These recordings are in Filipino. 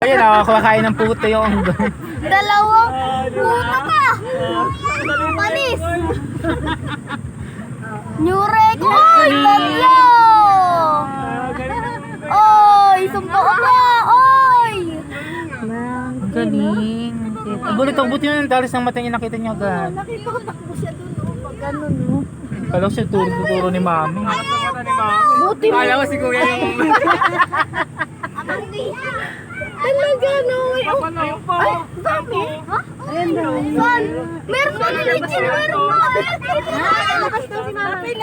Ayun ako, kumakain ng puto yung unggoy. Dalawang puto ka. Panis. New record. Tatlo. Oy, sumpa ka pa. Oy. Ang galing. Ang gulit ang buti yun, dalis ng mata niya nakita niya agad. Nakita ko takbo siya dun. Pag ganun, no? Kala ko siya turo ni mami. Buti mo. Kala ko si kuya yung... Talaga, no? Ay, dami. Ha? Ayan daw. Saan? Meron pa na legit. Meron pa. Labas daw si mama. Bili,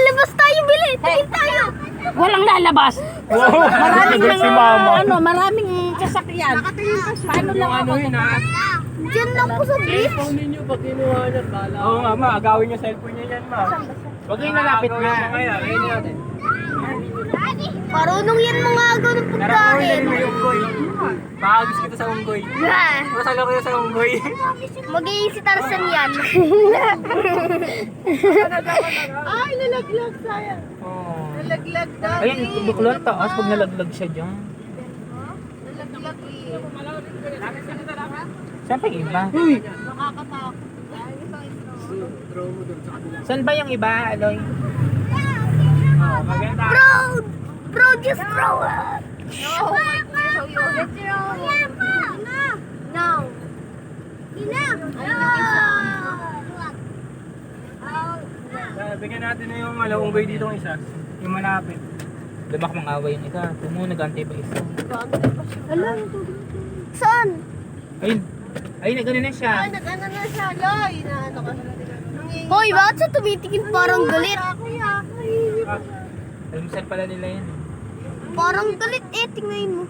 labas tayo. Bili. Tingin tayo. Walang lalabas. Maraming Si mama. maraming sasakyan. Paano lang ako? Diyan lang po sa beach. Oo nga ma, agawin yung cellphone niya yan ma. Huwag yung nalapit na. Ayun natin. Marunong yan mga ganun pagkain. Yung unggoy. Makagis kita sa unggoy. Masalo ko sa unggoy. Magiging si Tarzan yan. Ay, nalaglag sayang. Oh. Nalaglag daw. Ayun, buklan taas pag nalaglag siya dyan. Nalaglag eh. Saan pa yung iba? Nakakatakot. Saan ba yung iba, Aloy? Maganda. Proud! Proud, just proud! No! Let's roll! No! Bigyan natin na yung unggoy dito ng isa. Yung malapit. Dabak mang away yung isa. Pumo, nag-antay pa isa. Alam, saan? Ayun. Ayun, nag-ano na siya. Nag-ano na siya, Loy. Hoy, bakit siya tumitingin parang galit? Almusal pala nila yan. Parang galit eh, tingnan mo.